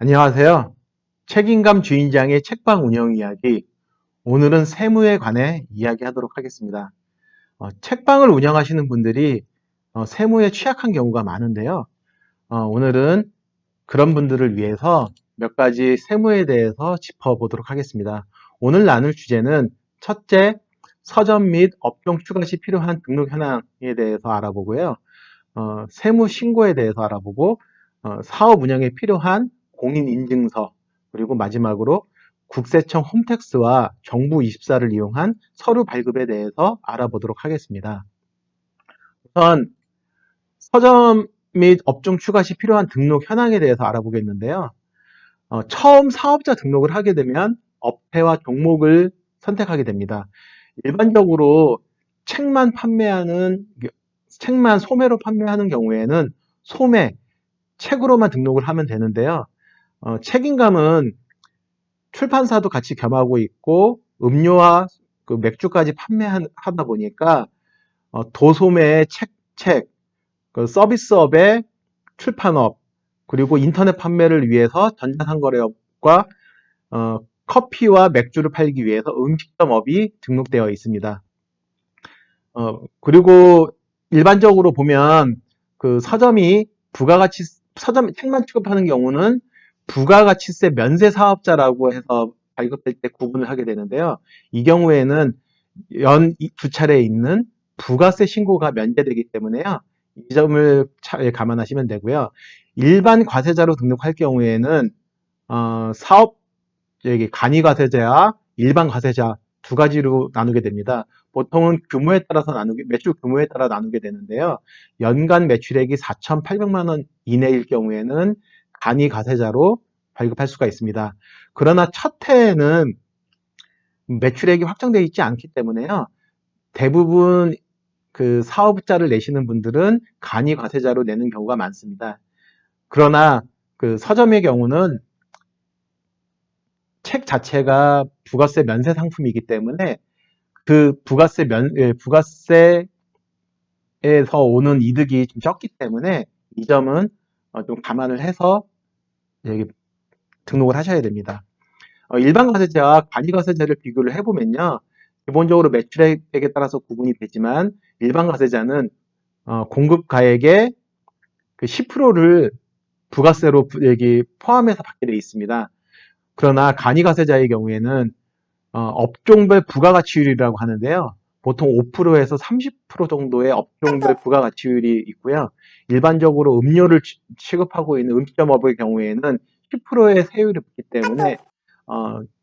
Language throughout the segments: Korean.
안녕하세요. 책임감 주인장의 책방 운영 이야기. 오늘은 세무에 관해 이야기하도록 하겠습니다. 책방을 운영하시는 분들이 세무에 취약한 경우가 많은데요. 오늘은 그런 분들을 위해서 몇 가지 세무에 대해서 짚어보도록 하겠습니다. 오늘 나눌 주제는 첫째, 서점 및 업종 추가 시 필요한 등록 현황에 대해서 알아보고요. 세무 신고에 대해서 알아보고, 사업 운영에 필요한 공인인증서, 그리고 마지막으로 국세청 홈택스와 정부24를 이용한 서류 발급에 대해서 알아보도록 하겠습니다. 우선 서점 및 업종 추가 시 필요한 등록 현황에 대해서 알아보겠는데요. 처음 사업자 등록을 하게 되면 업태와 종목을 선택하게 됩니다. 일반적으로 책만 판매하는 책만 소매로 판매하는 경우에는 소매, 책으로만 등록을 하면 되는데요. 책임감은 출판사도 같이 겸하고 있고 음료와 그 맥주까지 판매하다 보니까 도소매의 그 서비스업의 출판업, 그리고 인터넷 판매를 위해서 전자상거래업과 커피와 맥주를 팔기 위해서 음식점업이 등록되어 있습니다. 그리고 일반적으로 보면 그 서점 책만 취급하는 경우는 부가가치세 면세 사업자라고 해서 발급될 때 구분을 하게 되는데요. 이 경우에는 연 두 차례 있는 부가세 신고가 면제되기 때문에요. 이 점을 감안하시면 되고요. 일반 과세자로 등록할 경우에는 사업 간이과세자와 일반 과세자 두 가지로 나누게 됩니다. 보통은 매출 규모에 따라 나누게 되는데요. 연간 매출액이 4,800만 원 이내일 경우에는 간이과세자로 발급할 수가 있습니다. 그러나 첫 해에는 매출액이 확정되어 있지 않기 때문에요. 대부분 그 사업자를 내시는 분들은 간이과세자로 내는 경우가 많습니다. 그러나 그 서점의 경우는 책 자체가 부가세 면세 상품이기 때문에 그 부가세에서 오는 이득이 좀 적기 때문에 이 점은 좀 감안을 해서 여기 등록을 하셔야 됩니다. 일반 과세자와 간이과세자를 비교를 해보면요. 기본적으로 매출액에 따라서 구분이 되지만 일반 과세자는 공급가액의 그 10%를 부가세로 여기 포함해서 받게 되어 있습니다. 그러나 간이과세자의 경우에는 업종별 부가가치율이라고 하는데요. 보통 5%에서 30% 정도의 업종별 부가가치율이 있고요. 일반적으로 음료를 취급하고 있는 음식점업의 경우에는 10%의 세율이 붙기 때문에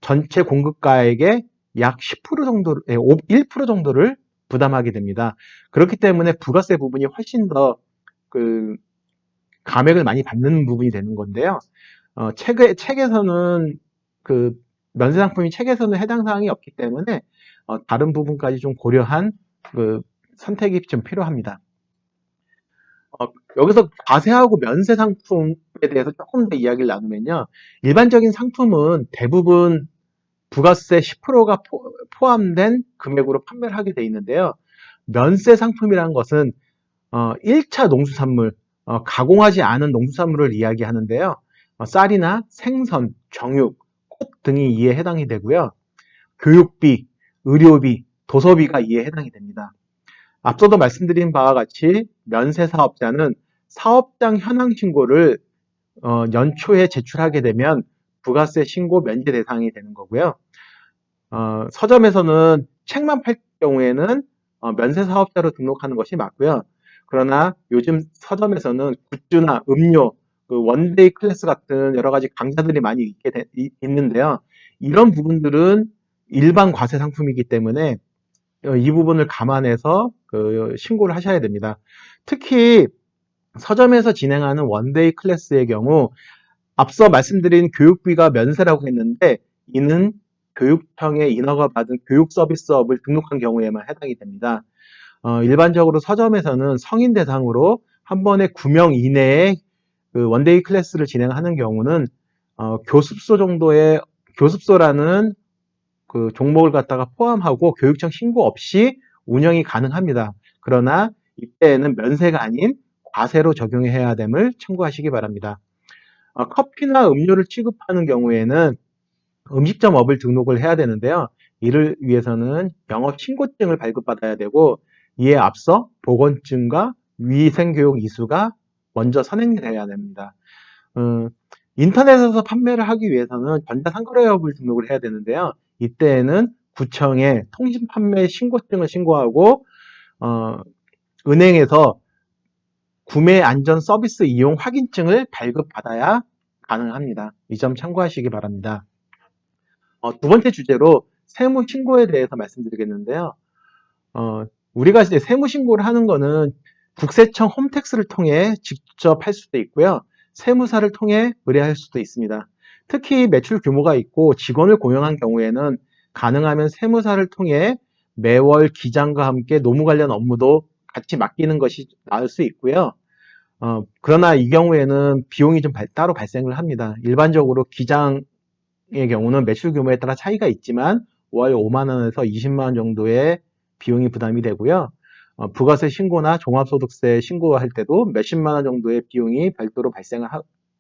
전체 공급가액의 약 10% 정도, 1% 정도를 부담하게 됩니다. 그렇기 때문에 부가세 부분이 훨씬 더 그 감액을 많이 받는 부분이 되는 건데요. 책에서는 그 면세 상품이 책에서는 해당 사항이 없기 때문에 다른 부분까지 좀 고려한 그 선택이 좀 필요합니다. 여기서 과세하고 면세 상품에 대해서 조금 더 이야기를 나누면요. 일반적인 상품은 대부분 부가세 10%가 포함된 금액으로 판매를 하게 돼 있는데요. 면세 상품이라는 것은 1차 농수산물, 가공하지 않은 농수산물을 이야기하는데요. 쌀이나 생선, 정육, 꽃 등이 이에 해당이 되고요. 교육비, 의료비, 도서비가 이에 해당이 됩니다. 앞서도 말씀드린 바와 같이 면세 사업자는 사업장 현황 신고를 연초에 제출하게 되면 부가세 신고 면제 대상이 되는 거고요. 서점에서는 책만 팔 경우에는 면세 사업자로 등록하는 것이 맞고요. 그러나 요즘 서점에서는 굿즈나 음료, 그 원데이 클래스 같은 여러 가지 강좌들이 많이 있는데요. 이런 부분들은 일반 과세 상품이기 때문에 이 부분을 감안해서 그 신고를 하셔야 됩니다. 특히 서점에서 진행하는 원데이 클래스의 경우 앞서 말씀드린 교육비가 면세라고 했는데 이는 교육청의 인허가 받은 교육 서비스업을 등록한 경우에만 해당이 됩니다. 일반적으로 서점에서는 성인 대상으로 한 번에 9명 이내에 그 원데이 클래스를 진행하는 경우는 교습소라는 그 종목을 갖다가 포함하고 교육청 신고 없이 운영이 가능합니다. 그러나 이때에는 면세가 아닌 과세로 적용해야 됨을 참고하시기 바랍니다. 커피나 음료를 취급하는 경우에는 음식점업을 등록을 해야 되는데요. 이를 위해서는 영업신고증을 발급받아야 되고, 이에 앞서 보건증과 위생교육 이수가 먼저 선행돼야 됩니다. 어, 인터넷에서 판매를 하기 위해서는 전자상거래업을 등록을 해야 되는데요. 이때에는 구청에 통신판매 신고증을 신고하고, 어, 은행에서 구매 안전 서비스 이용 확인증을 발급받아야 가능합니다. 이 점 참고하시기 바랍니다. 두 번째 주제로 세무 신고에 대해서 말씀드리겠는데요. 우리가 이제 세무 신고를 하는 거는 국세청 홈택스를 통해 직접 할 수도 있고요. 세무사를 통해 의뢰할 수도 있습니다. 특히 매출 규모가 있고 직원을 고용한 경우에는 가능하면 세무사를 통해 매월 기장과 함께 노무 관련 업무도 같이 맡기는 것이 나을 수 있고요. 그러나 이 경우에는 비용이 좀 따로 발생을 합니다. 일반적으로 기장의 경우는 매출 규모에 따라 차이가 있지만 월 5만 원에서 20만 원 정도의 비용이 부담이 되고요. 부가세 신고나 종합소득세 신고할 때도 몇십만 원 정도의 비용이 별도로 발생을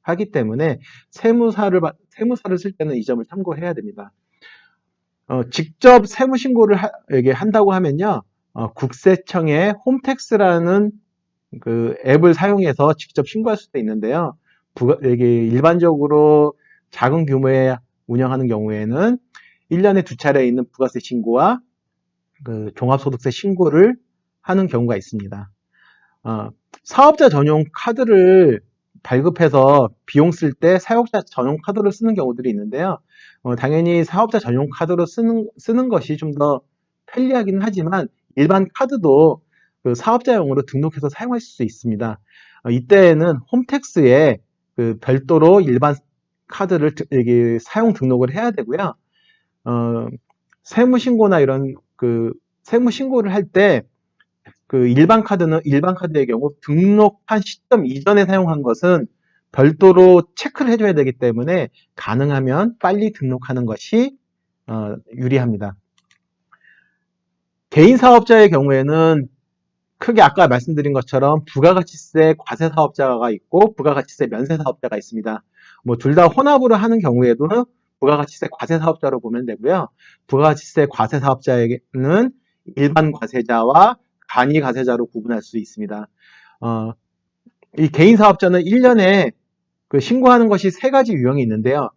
하기 때문에 세무사를 쓸 때는 이 점을 참고해야 됩니다. 직접 세무 신고를 한다고 하면요. 국세청의 홈택스라는 그 앱을 사용해서 직접 신고할 수도 있는데요. 이게 일반적으로 작은 규모에 운영하는 경우에는 1년에 2차례 있는 부가세 신고와 그 종합소득세 신고를 하는 경우가 있습니다. 사업자 전용 카드를 발급해서 비용 쓸 때 사용자 전용 카드를 쓰는 경우들이 있는데요. 당연히 사업자 전용 카드로 쓰는 것이 좀 더 편리하긴 하지만 일반 카드도 그 사업자용으로 등록해서 사용할 수 있습니다. 이때에는 홈택스에 그 별도로 일반 카드를 사용 등록을 해야 되고요. 세무신고나 이런 그 세무신고를 할 때 그 일반 카드의 경우 등록한 시점 이전에 사용한 것은 별도로 체크를 해줘야 되기 때문에 가능하면 빨리 등록하는 것이 유리합니다. 개인 사업자의 경우에는 크게 아까 말씀드린 것처럼 부가가치세 과세사업자가 있고 부가가치세 면세사업자가 있습니다. 뭐 둘 다 혼합으로 하는 경우에도 부가가치세 과세사업자로 보면 되고요. 부가가치세 과세사업자에게는 일반 과세자와 간이 과세자로 구분할 수 있습니다. 이 개인 사업자는 1년에 그 신고하는 것이 3가지 유형이 있는데요.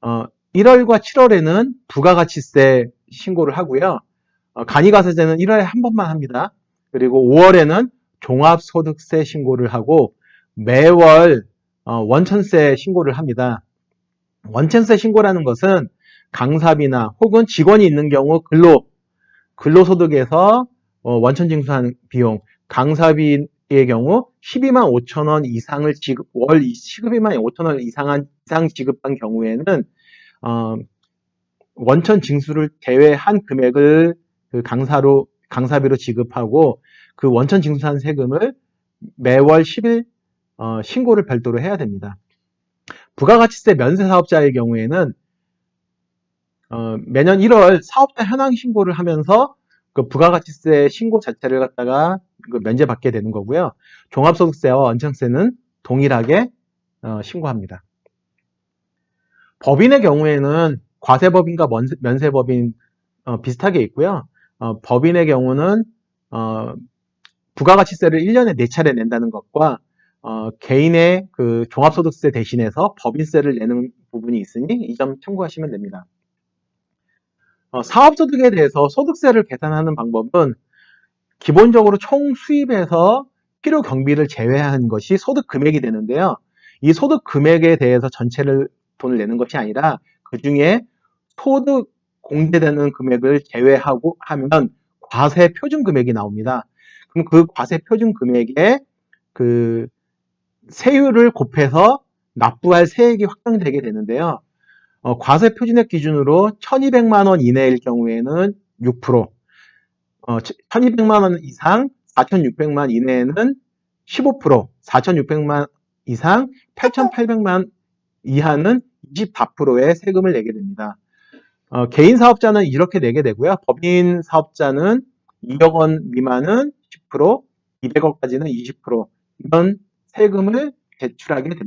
1월과 7월에는 부가가치세 신고를 하고요. 간이과세자는 1월에 한 번만 합니다. 그리고 5월에는 종합소득세 신고를 하고 매월 원천세 신고를 합니다. 원천세 신고라는 것은 강사비나 혹은 직원이 있는 경우 근로소득에서 원천 징수한 비용, 강사비의 경우 12만 5천 원 이상을 월 12만 5천 원 이상 지급한 경우에는 원천 징수를 제외한 금액을 그 강사비로 지급하고 그 원천 징수한 세금을 매월 10일 신고를 별도로 해야 됩니다. 부가가치세 면세사업자의 경우에는 매년 1월 사업자 현황 신고를 하면서 그 부가가치세 신고 자체를 갖다가 면제받게 되는 거고요. 종합소득세와 원천세는 동일하게 신고합니다. 법인의 경우에는 과세법인과 면세법인 비슷하게 있고요. 법인의 경우는 부가가치세를 1년에 4차례 낸다는 것과 개인의 그 종합소득세 대신해서 법인세를 내는 부분이 있으니 이 점 참고하시면 됩니다. 사업소득에 대해서 소득세를 계산하는 방법은 기본적으로 총 수입에서 필요 경비를 제외한 것이 소득 금액이 되는데요. 이 소득 금액에 대해서 전체를 돈을 내는 것이 아니라 그 중에 소득 공제되는 금액을 제외하고 하면 과세 표준 금액이 나옵니다. 그럼 그 과세 표준 금액에 그 세율을 곱해서 납부할 세액이 확정되게 되는데요. 과세 표준액 기준으로 1200만 원 이내일 경우에는 6%, 1200만 원 이상 4600만 이내에는 15%, 4600만 이상 8800만 이하는 24%의 세금을 내게 됩니다. 개인 사업자는 이렇게 내게 되고요. 법인 사업자는 2억 원 미만은 10%, 200억까지는 20% 이런 세금을 제출하게 됩니다.